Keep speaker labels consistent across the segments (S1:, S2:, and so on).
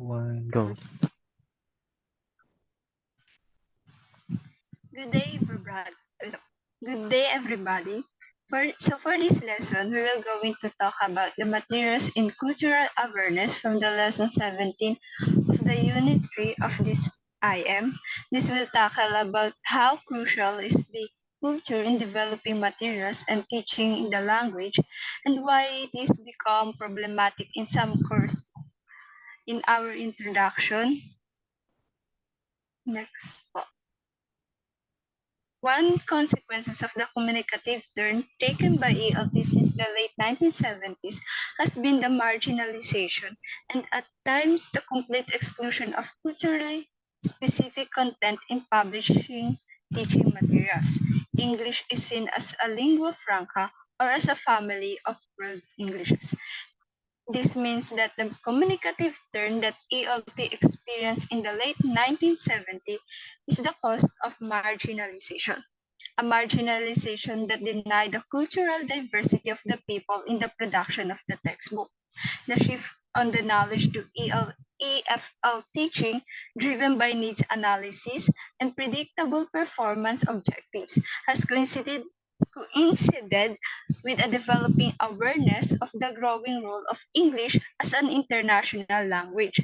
S1: One, go.
S2: Good day, everybody. Good day, everybody. For this lesson, we will going to talk about the materials in cultural awareness from the lesson 17 of the unit 3 of this IM. This will tackle about how crucial is the culture in developing materials and teaching the language, and why it is become problematic in some course. In our introduction, next. One consequences of the communicative turn taken by ELT since the late 1970s has been the marginalization and at times the complete exclusion of culturally specific content in publishing teaching materials. English is seen as a lingua franca or as a family of world Englishes. This means that the communicative turn that ELT experienced in the late 1970s is the cause of marginalization, a marginalization that denied the cultural diversity of the people in the production of the textbook. The shift on the knowledge to EFL teaching, driven by needs analysis and predictable performance objectives, has coincided with a developing awareness of the growing role of English as an international language.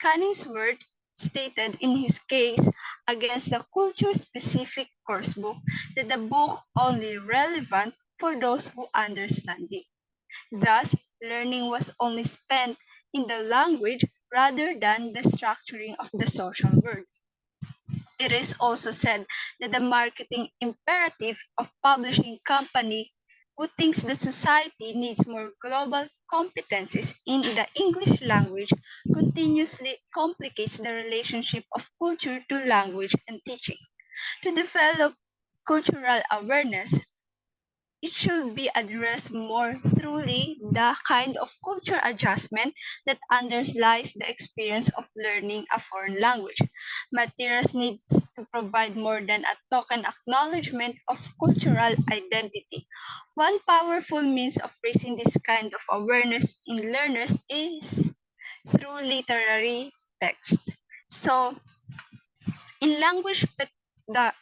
S2: Cunningsworth stated in his case against the culture-specific coursebook that the book only relevant for those who understand it. Thus, learning was only spent in the language rather than the structuring of the social world. It is also said that the marketing imperative of publishing company who thinks the society needs more global competencies in the English language continuously complicates the relationship of culture to language and teaching. To develop cultural awareness, it should be addressed more truly the kind of culture adjustment that underlies the experience of learning a foreign language. Materials needs to provide more than a token acknowledgement of cultural identity. One powerful means of raising this kind of awareness in learners is through literary text. So, in the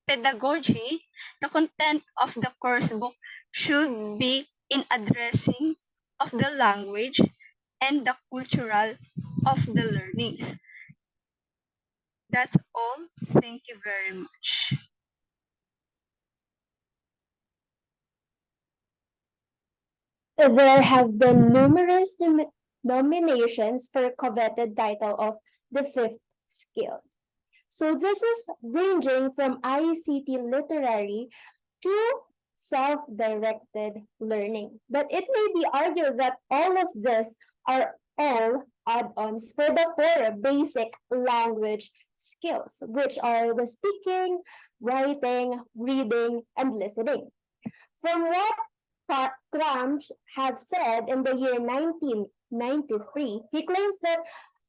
S2: pedagogy, the content of the course book should be in addressing of the language and the cultural of the learnings. That's all. Thank you very much.
S3: There have been numerous nominations for coveted title of the fifth skill. So this is ranging from ICT literary to self-directed learning. But it may be argued that all of this are all add-ons for the four basic language skills, which are the speaking, writing, reading, and listening. From what Gramsci have said in the year 1993, he claims that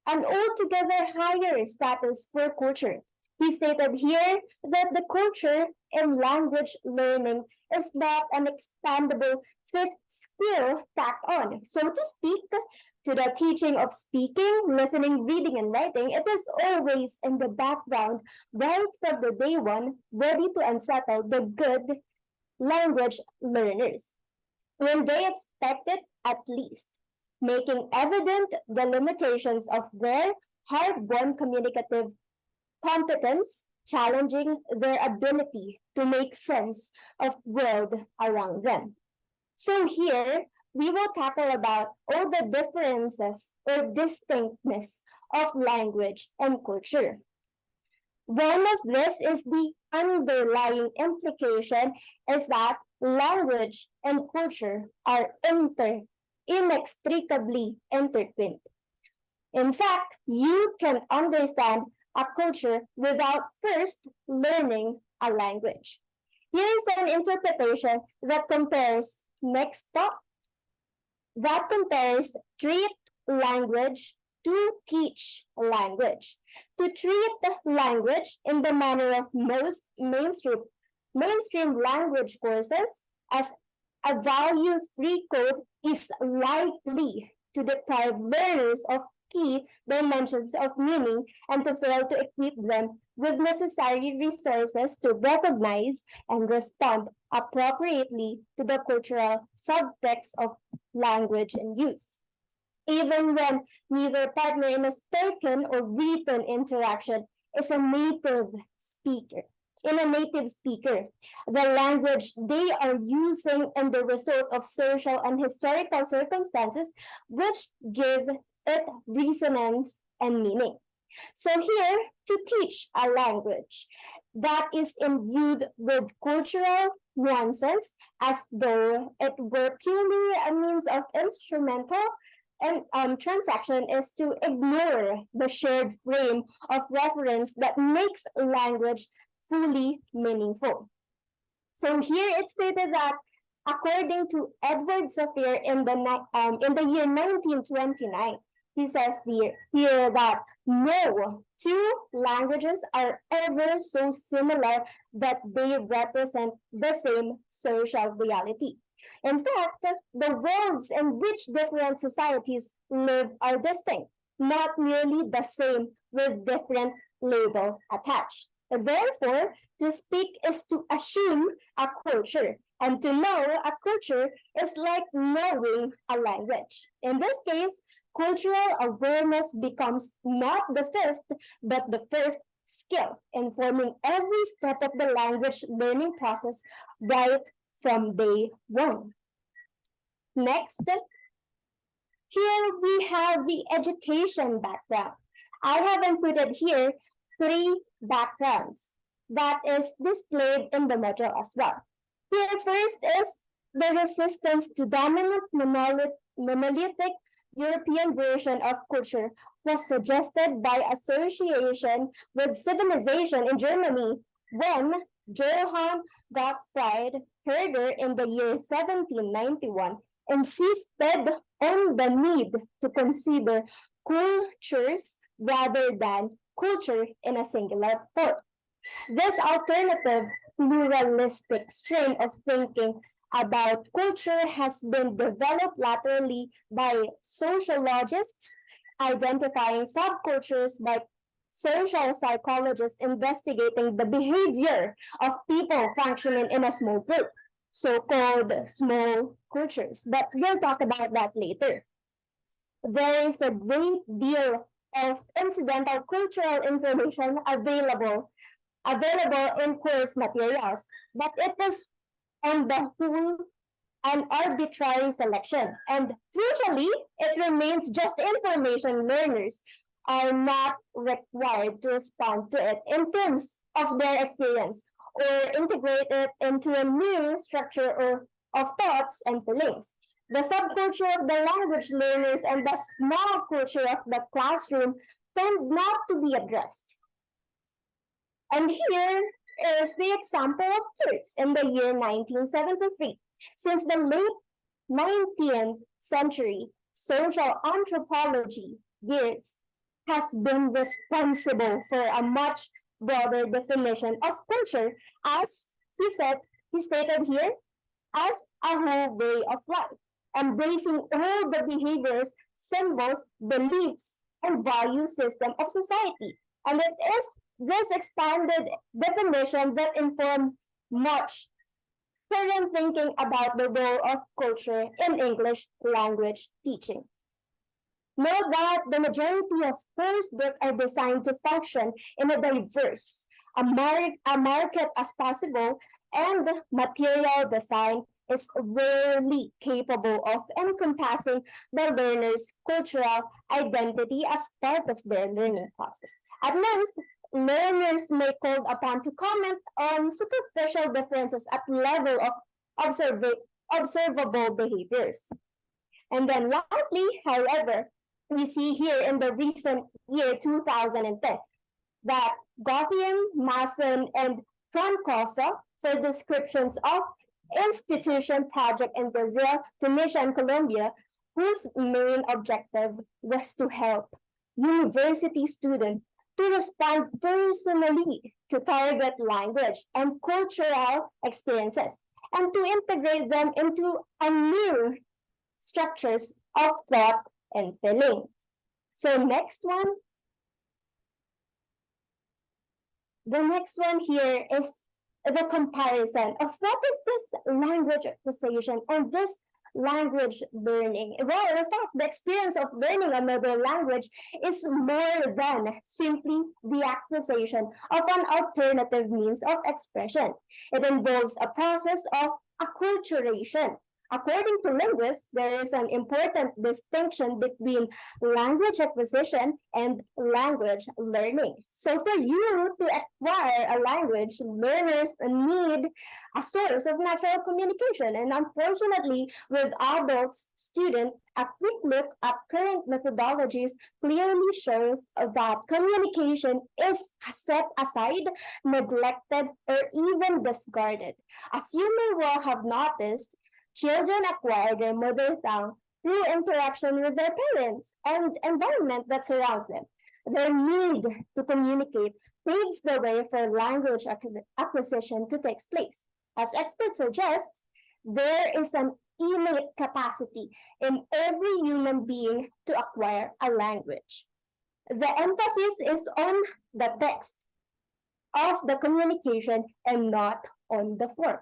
S3: an altogether higher status for culture. He stated here that the culture in language learning is not an expandable fifth skill tacked on, so to speak, to the teaching of speaking, listening, reading, and writing. It is always in the background right from the day one, ready to unsettle the good language learners when they expect it at least, making evident the limitations of their hard-won communicative competence, challenging their ability to make sense of world around them. So here, we will tackle about all the differences or distinctness of language and culture. One of this is the underlying implication is that language and culture are inextricably intertwined. In fact, you can understand a culture without first learning a language. Here is an interpretation that compares next thought that compares treat language to teach language. To treat language in the manner of most mainstream language courses as a value-free code is likely to deprive learners of key dimensions of meaning and to fail to equip them with necessary resources to recognize and respond appropriately to the cultural subtext of language and use. Even when neither partner in a spoken or written interaction is a native speaker. In a native speaker, the language they are using and the result of social and historical circumstances which give it resonance and meaning. So here, to teach a language that is imbued with cultural nuances as though it were purely a means of instrumental and transaction is to ignore the shared frame of reference that makes language fully meaningful. So here it's stated that according to Edward Safir in the year 1929, he says here that no two languages are ever so similar that they represent the same social reality. In fact, the worlds in which different societies live are distinct, not merely the same with different label attached. Therefore, to speak is to assume a culture, and to know a culture is like knowing a language. In this case, cultural awareness becomes not the fifth, but the first skill, informing every step of the language learning process right from day one. Next, here we have the education background. I have included here three backgrounds that is displayed in the module as well. Here first is the resistance to dominant monolithic European version of culture was suggested by association with civilization in Germany when Johann Gottfried Herder in the year 1791 insisted on the need to consider cultures rather than culture in a singular form. This alternative pluralistic strain of thinking about culture has been developed laterally by sociologists identifying subcultures by social psychologists investigating the behavior of people functioning in a small group, so-called small cultures. But we'll talk about that later. There is a great deal of incidental cultural information available in course materials, but it is on the whole an arbitrary selection. And crucially, it remains just information. Learners are not required to respond to it in terms of their experience or integrate it into a new structure or of thoughts and feelings. The subculture of the language learners and the small culture of the classroom tend not to be addressed. And here is the example of Kurtz in the year 1973. Since the late 19th century, social anthropology has been responsible for a much broader definition of culture, as he stated here, as a whole way of life, embracing all the behaviors, symbols, beliefs, and value system of society. And it is this expanded definition that informs much current thinking about the role of culture in English language teaching. Note that the majority of course books are designed to function in a diverse, a market as possible, and material design is rarely capable of encompassing the learner's cultural identity as part of their learning process. At most, learners may be called upon to comment on superficial differences at level of observable behaviors. And then lastly, however, we see here in the recent year 2010 that Gotham, Mason, and Troncoso for descriptions of institution project in Brazil, Tunisia, and Colombia, whose main objective was to help university students to respond personally to target language and cultural experiences, and to integrate them into a new structures of thought and feeling. So the next one here is the comparison of what is this language acquisition and this language learning. Well, in fact, the experience of learning another language is more than simply the acquisition of an alternative means of expression. It involves a process of acculturation. According to linguists, there is an important distinction between language acquisition and language learning. So for you to acquire a language, learners need a source of natural communication. And unfortunately, with adults, students, a quick look at current methodologies clearly shows that communication is set aside, neglected, or even discarded. As you may well have noticed, children acquire their mother tongue through interaction with their parents and environment that surrounds them. Their need to communicate paves the way for language acquisition to take place. As experts suggest, there is an innate capacity in every human being to acquire a language. The emphasis is on the text of the communication and not on the form.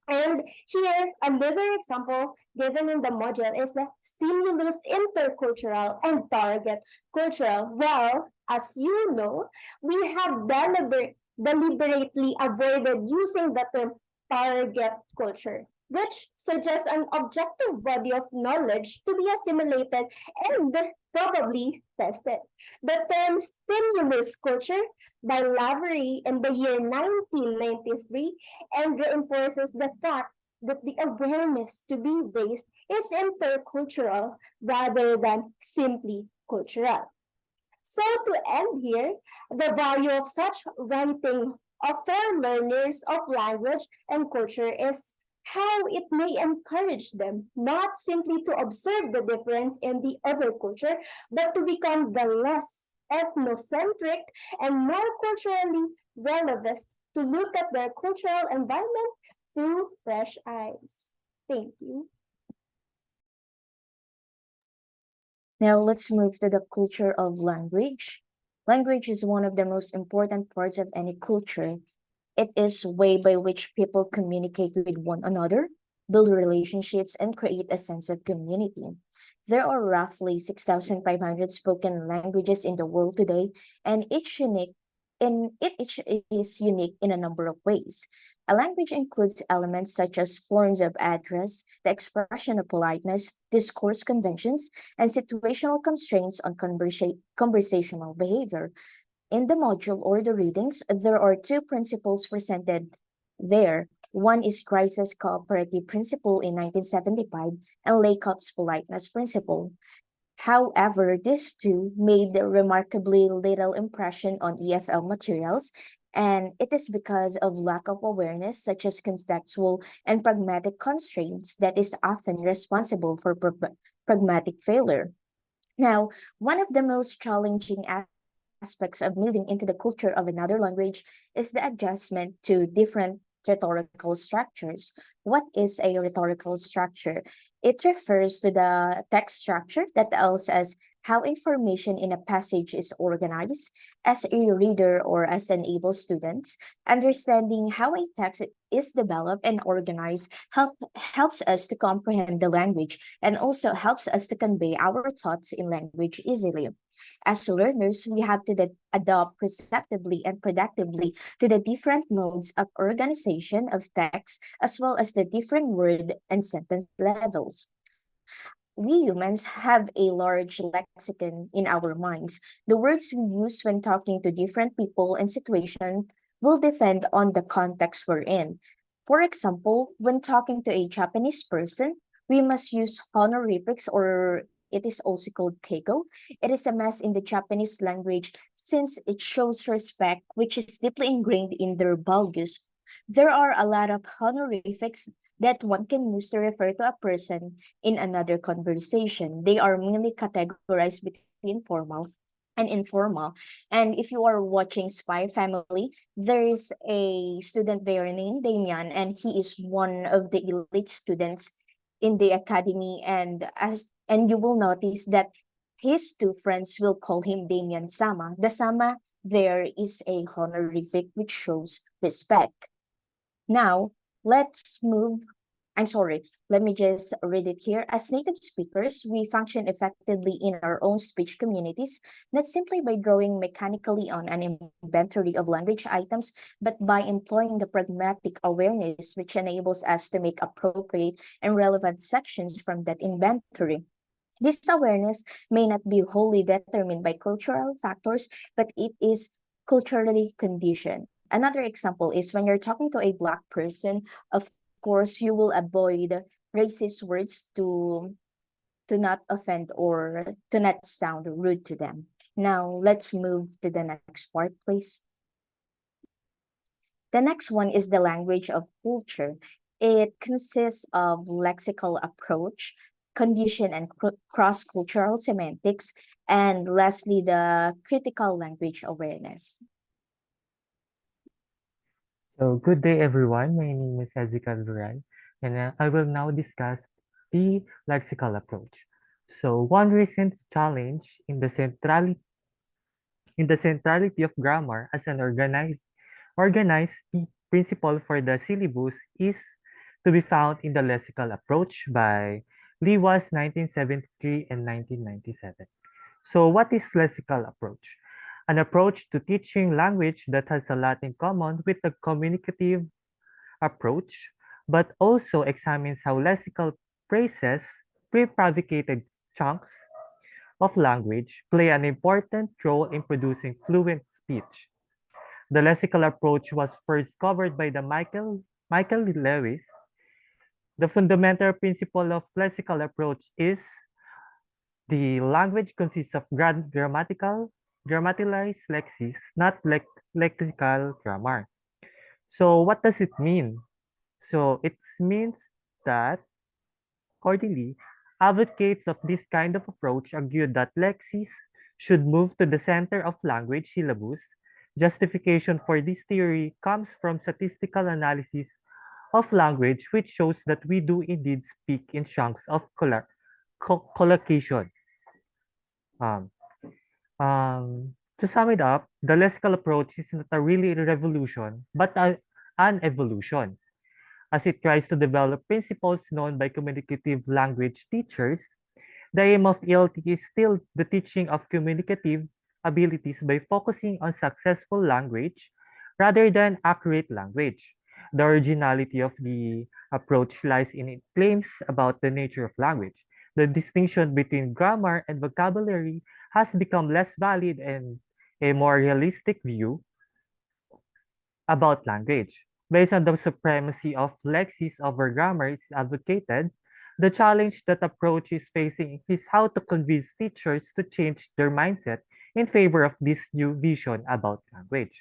S3: And here, another example given in the module is the stimulus intercultural and target cultural. Well, as you know, we have deliberately avoided using the term target culture, which suggests an objective body of knowledge to be assimilated and probably tested. The term stimulus culture by Lavery in the year 1993 and reinforces the fact that the awareness to be raised is intercultural rather than simply cultural. So to end here, the value of such writing for learners of language and culture is how it may encourage them not simply to observe the difference in the other culture, but to become the less ethnocentric and more culturally relevant to look at their cultural environment through fresh eyes. Thank you.
S1: Now let's move to the culture of language. Language is one of the most important parts of any culture. It is a way by which people communicate with one another, build relationships, and create a sense of community. There are roughly 6,500 spoken languages in the world today, and each is unique in a number of ways. A language includes elements such as forms of address, the expression of politeness, discourse conventions, and situational constraints on conversational behavior. In the module or the readings, there are two principles presented there. One is Grice's cooperative principle in 1975 and Lakoff's politeness principle. However, these two made remarkably little impression on EFL materials, and it is because of lack of awareness, such as contextual and pragmatic constraints, that is often responsible for pragmatic failure. Now, one of the most challenging aspects of moving into the culture of another language is the adjustment to different rhetorical structures. What is a rhetorical structure? It refers to the text structure that tells us how information in a passage is organized. As a reader or as an able student, understanding how a text is developed and organized helps us to comprehend the language and also helps us to convey our thoughts in language easily. As learners, we have to adopt perceptively and productively to the different modes of organization of text, as well as the different word and sentence levels. We humans have a large lexicon in our minds. The words we use when talking to different people and situations will depend on the context we're in. For example, when talking to a Japanese person, we must use honorifics, or it is also called keigo. It is a mess in the Japanese language since it shows respect, which is deeply ingrained in their values. There are a lot of honorifics that one can use to refer to a person in another conversation. They are mainly categorized between formal and informal. And if you are watching Spy Family, there is a student there named Damian, and he is one of the elite students in the academy. And you will notice that his two friends will call him Damien Sama. The Sama there is a honorific which shows respect. Now, let's move. I'm sorry, let me just read it here. As native speakers, we function effectively in our own speech communities, not simply by drawing mechanically on an inventory of language items, but by employing the pragmatic awareness which enables us to make appropriate and relevant sections from that inventory. This awareness may not be wholly determined by cultural factors, but it is culturally conditioned. Another example is when you're talking to a Black person, of course, you will avoid racist words to not offend or to not sound rude to them. Now, let's move to the next part, please. The next one is the language of culture. It consists of lexical approach, condition and cross-cultural semantics, and lastly, the critical language awareness.
S4: So, good day everyone. My name is Ezekiel Duran, and I will now discuss the lexical approach. So, one recent challenge in the centrality of grammar as an organized principle for the syllabus is to be found in the lexical approach by Lewas 1973 and 1997. So, what is lexical approach? An approach to teaching language that has a lot in common with the communicative approach, but also examines how lexical phrases, prefabricated chunks of language, play an important role in producing fluent speech. The lexical approach was first covered by the Michael Lewis. The fundamental principle of lexical approach is the language consists of grammaticalized lexis, not lexical grammar. So what does it mean? So it means that, accordingly, advocates of this kind of approach argue that lexis should move to the center of language syllabus. Justification for this theory comes from statistical analysis of language, which shows that we do indeed speak in chunks of collocation. Um, to sum it up, the lexical approach is not a really revolution, but an evolution. As it tries to develop principles known by communicative language teachers, the aim of ELT is still the teaching of communicative abilities by focusing on successful language rather than accurate language. The originality of the approach lies in its claims about the nature of language. The distinction between grammar and vocabulary has become less valid, and a more realistic view about language. Based on the supremacy of lexis over grammar is advocated, the challenge that approach is facing is how to convince teachers to change their mindset in favor of this new vision about language.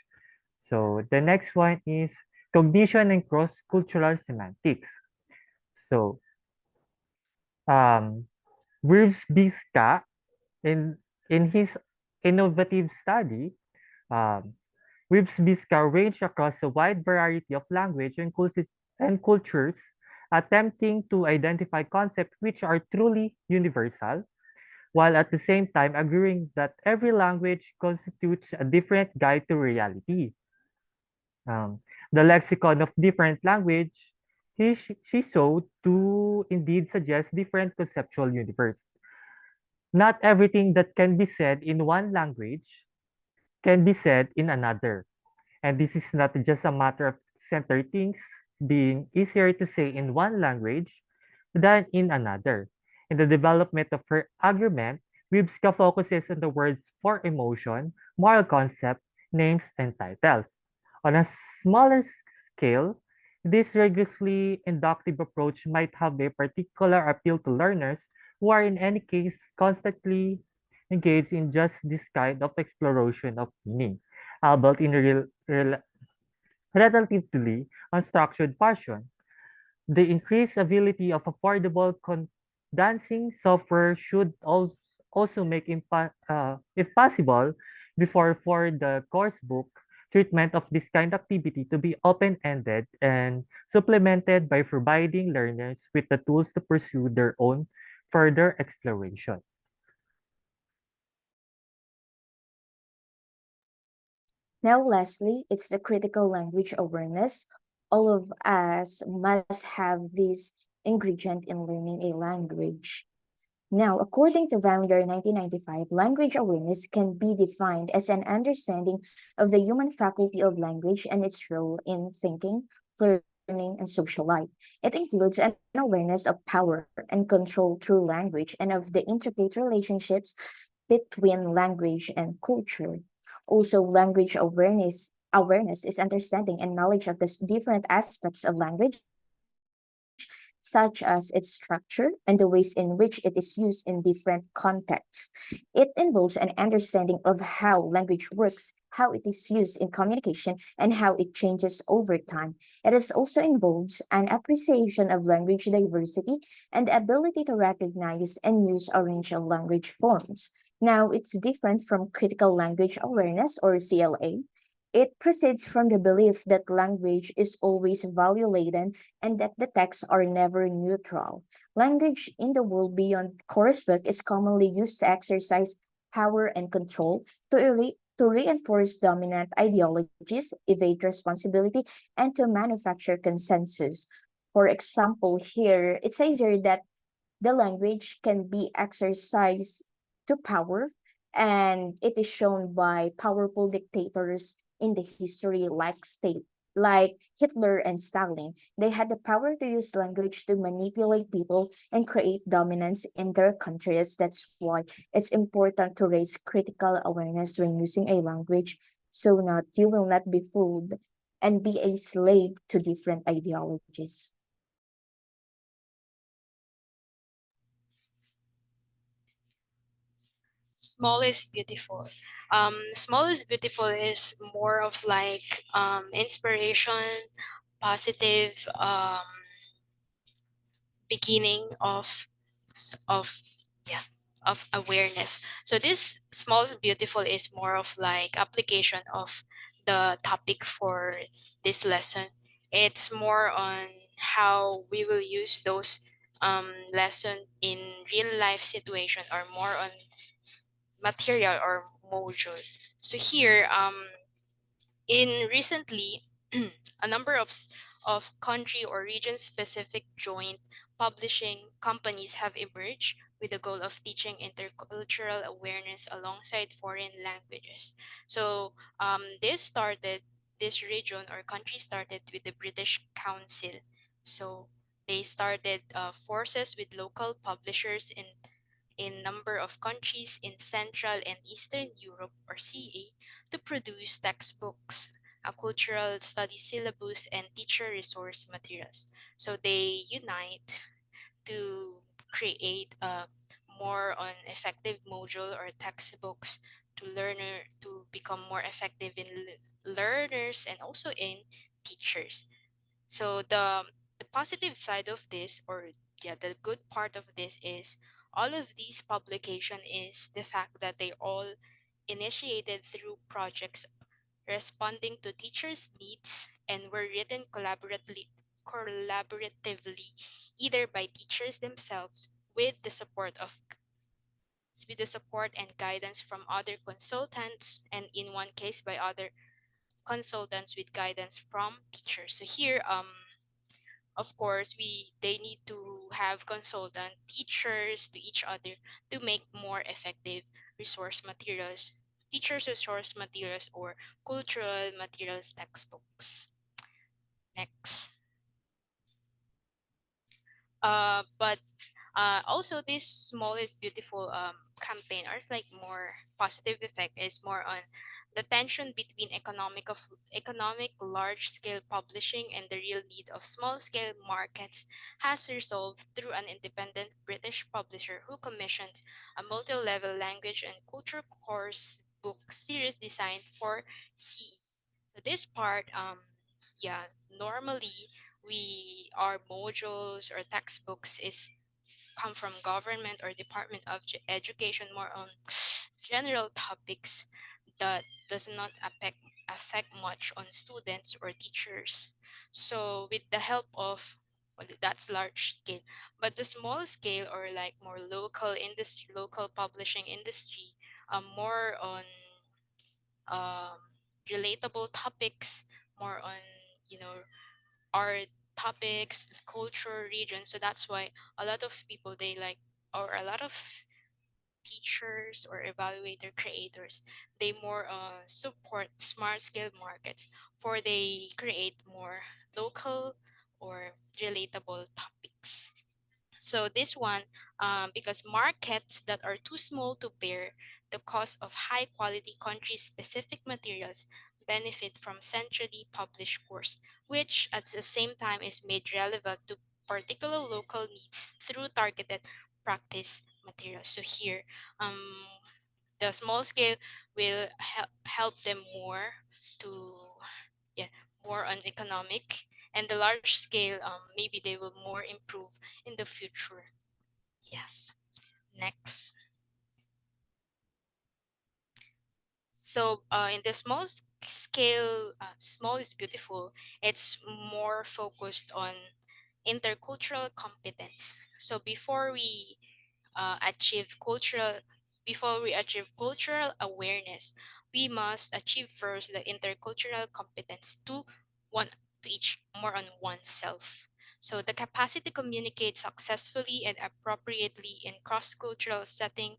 S4: So the next one is cognition and cross-cultural semantics. So um, Wierzbiska, in his innovative study, um, Wierzbiska ranged across a wide variety of language and cultures, attempting to identify concepts which are truly universal, while at the same time agreeing that every language constitutes a different guide to reality. Um, the lexicon of different language, she showed to indeed suggest different conceptual universe. Not everything that can be said in one language can be said in another. And this is not just a matter of center things being easier to say in one language than in another. In the development of her argument, Wibska focuses on the words for emotion, moral concept, names, and titles. On a smaller scale, this rigorously inductive approach might have a particular appeal to learners who are in any case constantly engaged in just this kind of exploration of meaning, albeit in a relatively unstructured fashion. The increased ability of affordable condensing software should also make, if possible, before for the course book treatment of this kind of activity to be open-ended and supplemented by providing learners with the tools to pursue their own further exploration.
S1: Now, lastly, it's the critical language awareness. All of us must have this ingredient in learning a language. Now, according to Van Leer 1995, language awareness can be defined as an understanding of the human faculty of language and its role in thinking, learning, and social life. It includes an awareness of power and control through language and of the intricate relationships between language and culture. Also, language awareness is understanding and knowledge of the different aspects of language, such as its structure and the ways in which it is used in different contexts. It involves an understanding of how language works, how it is used in communication, and how it changes over time. It is also involves an appreciation of language diversity and the ability to recognize and use a range of language forms. Now, it's different from critical language awareness or CLA. It proceeds from the belief that language is always value laden and that the texts are never neutral. Language in the world beyond course book is commonly used to exercise power and control, to reinforce dominant ideologies, evade responsibility, and to manufacture consensus. For example, here it says here that the language can be exercised to power, and it is shown by powerful dictators in the history like Hitler and Stalin. They had the power to use language to manipulate people and create dominance in their countries. That's why it's important to raise critical awareness when using a language so that you will not be fooled and be a slave to different ideologies.
S5: Small is beautiful. Small is beautiful is more of like inspiration, positive beginning of yeah of awareness. So this small is beautiful is more of like application of the topic for this lesson. It's more on how we will use those lesson in real life situation or more on material or module. So here, in recently, a number of country or region specific joint publishing companies have emerged with the goal of teaching intercultural awareness alongside foreign languages. So this region or country started with the British Council. So they started forces with local publishers in number of countries in Central and Eastern Europe or CA to produce textbooks, a cultural study syllabus, and teacher resource materials. So they unite to create a more on effective module or textbooks to learner to become more effective in learners and also in teachers. So the positive side of this, or yeah, the good part of this is all of these publication is the fact that they all initiated through projects responding to teachers' needs and were written collaboratively either by teachers themselves with the support and guidance from other consultants, and in one case by other consultants with guidance from teachers. So here of course they need to have consultant teachers to each other to make more effective resource materials, teachers resource materials or cultural materials textbooks. Next. But also this small is beautiful campaign or like more positive effect is more on the tension between economic large scale publishing and the real need of small scale markets has resolved through an independent British publisher who commissioned a multi-level language and culture course book series designed for CE. So this part yeah, normally we our modules or textbooks is come from government or department of education more on general topics that does not affect much on students or teachers. So with the help of, well, that's large scale, but the small scale or like more local industry, local publishing industry, more on um relatable topics, more on, you know, art topics, culture, region. So that's why a lot of people they like, or a lot of teachers or evaluator creators, they more support smart scale markets for they create more local or relatable topics. So this one, because markets that are too small to bear the cost of high quality country specific materials benefit from centrally published course, which at the same time is made relevant to particular local needs through targeted practice materials. So here, um, the small scale will help them more to, yeah, more on economic, and the large scale, maybe they will more improve in the future. Yes. Next. So in the scale, small is beautiful. It's more focused on intercultural competence. So achieve cultural, before we achieve cultural awareness, we must achieve first the intercultural competence to one to each more on oneself. So the capacity to communicate successfully and appropriately in cross-cultural setting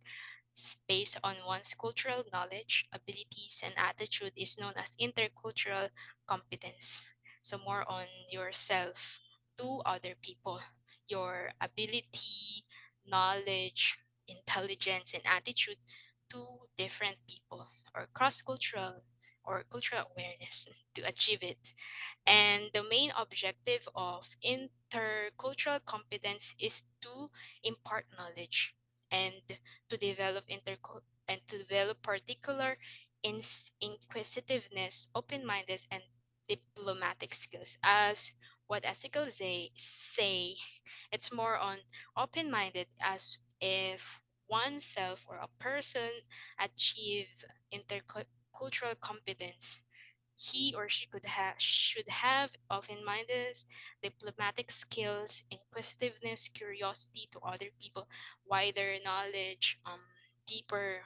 S5: based on one's cultural knowledge, abilities, and attitude is known as intercultural competence. So, more on yourself to other people, your ability, knowledge, intelligence, and attitude to different people, or cross cultural or cultural awareness to achieve it. And the main objective of intercultural competence is to impart knowledge and to develop particular inquisitiveness, open-mindedness, and diplomatic skills. As what ethical say, it's more on open-minded, as if oneself or a person achieve intercultural competence, he or she should have open-mindedness, diplomatic skills, inquisitiveness, curiosity to other people, wider knowledge, deeper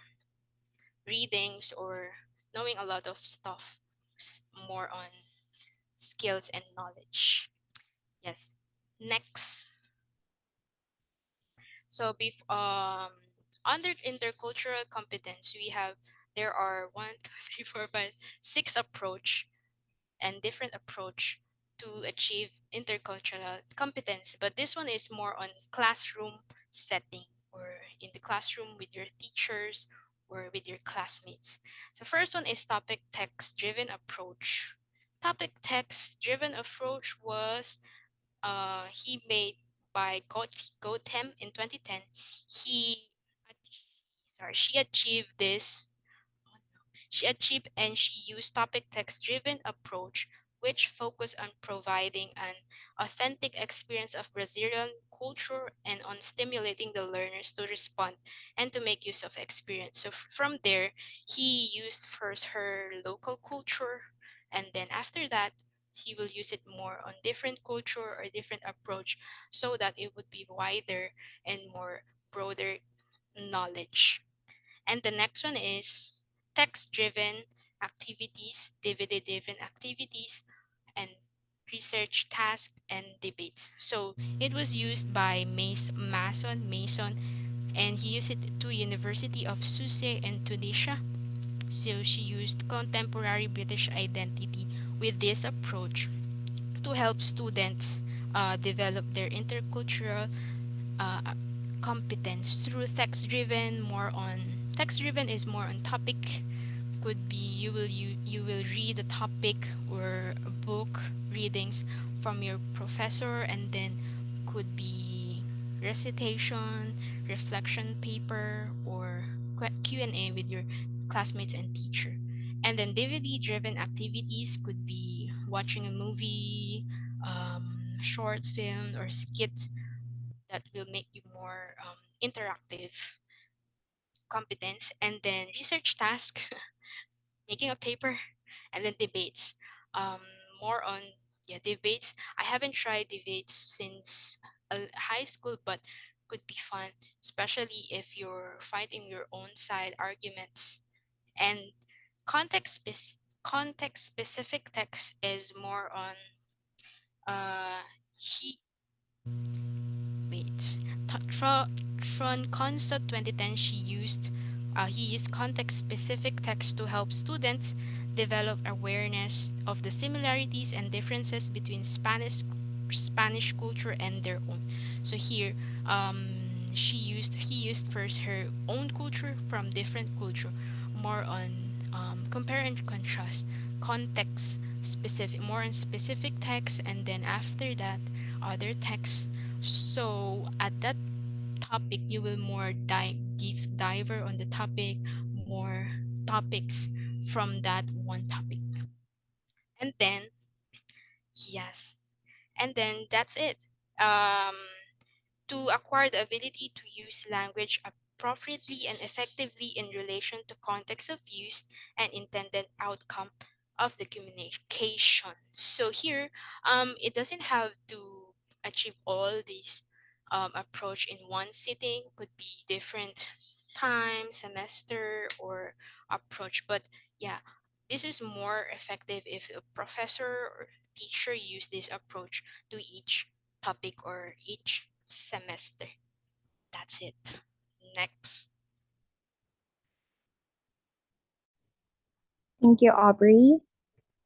S5: readings, or knowing a lot of stuff, more on skills and knowledge. Yes. Next. So under intercultural competence, we have, there are one, two, three, four, five, six approach and different approach to achieve intercultural competence. But this one is more on classroom setting, or in the classroom with your teachers or with your classmates. So first one is topic text driven approach. Topic text driven approach was he made by Gotem in 2010. He she achieved this, she achieved and she used topic text driven approach, which focused on providing an authentic experience of Brazilian culture and on stimulating the learners to respond and to make use of experience. So from there, he used first her local culture, and then after that, he will use it more on different culture or different approach, so that it would be wider and more broader knowledge. And the next one is text-driven activities, DVD-driven activities, and research tasks and debates. So it was used by Mason, and he used it to University of Sousse in Tunisia. So she used contemporary British identity with this approach to help students develop their intercultural uh, competence through text driven is more on topic. Could be you will read a topic or a book readings from your professor, and then could be recitation, reflection paper, or Q&A with your classmates and teacher. And then DVD driven activities could be watching a movie, short film, or skit that will make you more interactive competence. And then research task, making a paper, and then debates, um, more on, yeah, debates. I haven't tried debates since high school, but could be fun, especially if you're fighting your own side arguments. And context context-specific text is more on he wait Tron Consta 2010 he used context-specific text to help students develop awareness of the similarities and differences between Spanish culture and their own. So here, he used first her own culture from different culture, more on compare and contrast, context specific, more on specific text, and then after that, other text. So at that topic, you will more give diver on the topic, more topics from that one topic, and then yes, and then that's it. Um, to acquire the ability to use language appropriately and effectively in relation to context of use and intended outcome of the communication. So here, it doesn't have to achieve all these approach in one sitting. Could be different time, semester, or approach. But yeah, this is more effective if a professor or teacher use this approach to each topic or each semester. That's it. Next.
S6: Thank you, Aubrey.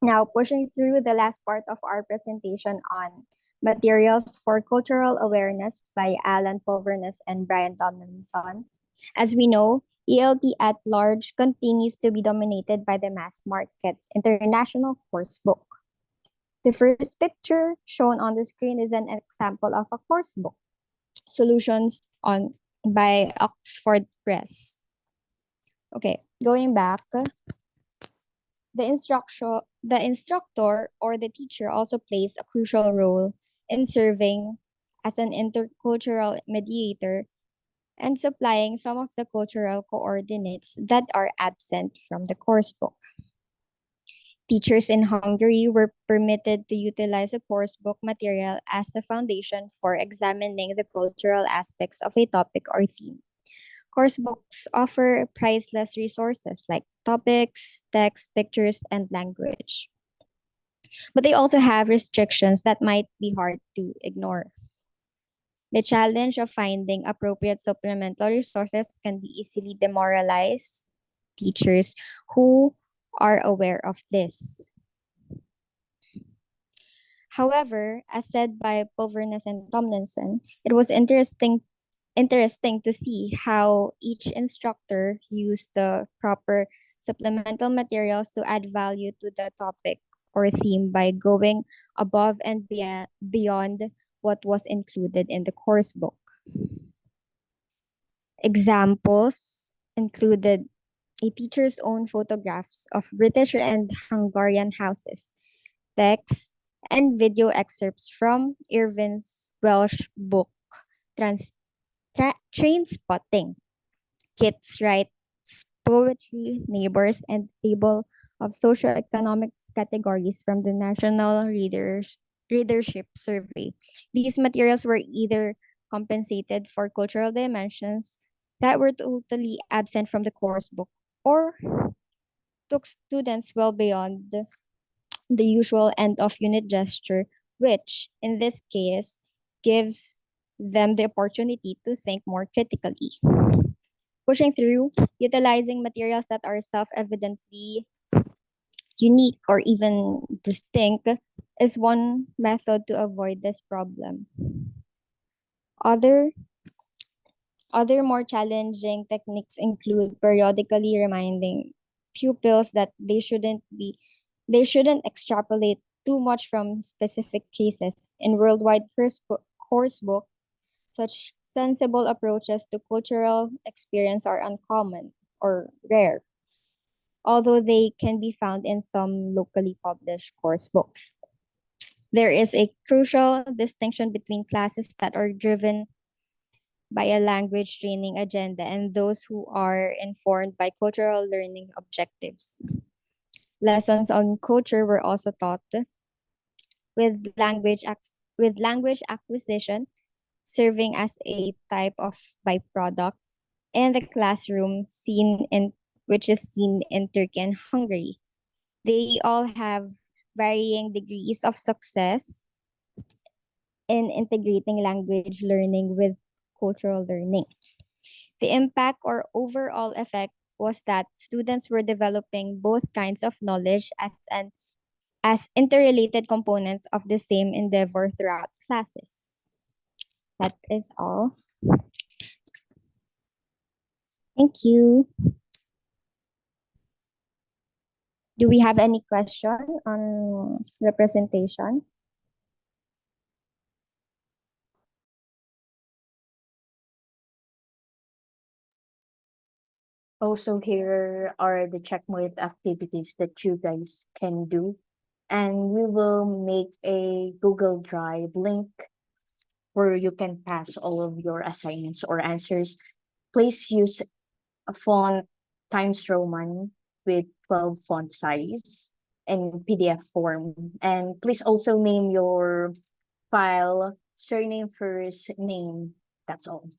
S6: Now, pushing through the last part of our presentation on Materials for Cultural Awareness by Alan Pulvernes and Brian Tomlinson. As we know, ELT at large continues to be dominated by the mass market international course book. The first picture shown on the screen is an example of a course book, Solutions on by Oxford Press. Okay, going back, the instructor or the teacher also plays a crucial role in serving as an intercultural mediator and supplying some of the cultural coordinates that are absent from the course book. Teachers in Hungary were permitted to utilize the course book material as the foundation for examining the cultural aspects of a topic or theme. Course books offer priceless resources like topics, text, pictures, and language. But they also have restrictions that might be hard to ignore. The challenge of finding appropriate supplemental resources can be easily demoralize teachers who are aware of this. However, as said by Pulvernes and Tomlinson, it was interesting to see how each instructor used the proper supplemental materials to add value to the topic or theme by going above and beyond what was included in the course book. Examples included a teacher's own photographs of British and Hungarian houses, texts, and video excerpts from Irvin's Welsh book, Train Spotting. Kids writes poetry, neighbors, and table of socioeconomic categories from the National Readership Survey. These materials were either compensated for cultural dimensions that were totally absent from the course book or took students well beyond the usual end of unit gesture, which in this case gives them the opportunity to think more critically. Pushing through, utilizing materials that are self-evidently unique or even distinct is one method to avoid this problem. Other more challenging techniques include periodically reminding pupils that they shouldn't extrapolate too much from specific cases. In worldwide course book, such sensible approaches to cultural experience are uncommon or rare, although they can be found in some locally published course books. There is a crucial distinction between classes that are driven by a language training agenda and those who are informed by cultural learning objectives. Lessons on culture were also taught with language acquisition serving as a type of byproduct in the classroom which is seen in Turkey and Hungary. They all have varying degrees of success in integrating language learning with cultural learning. The impact or overall effect was that students were developing both kinds of knowledge as interrelated components of the same endeavor throughout classes. That is all. Thank you. Do we have any question on representation?
S1: Also, here are the checkmark activities that you guys can do. And we will make a Google Drive link where you can pass all of your assignments or answers. Please use a font Times Roman with 12 font size and PDF form. And please also name your file, surname first, name. That's all.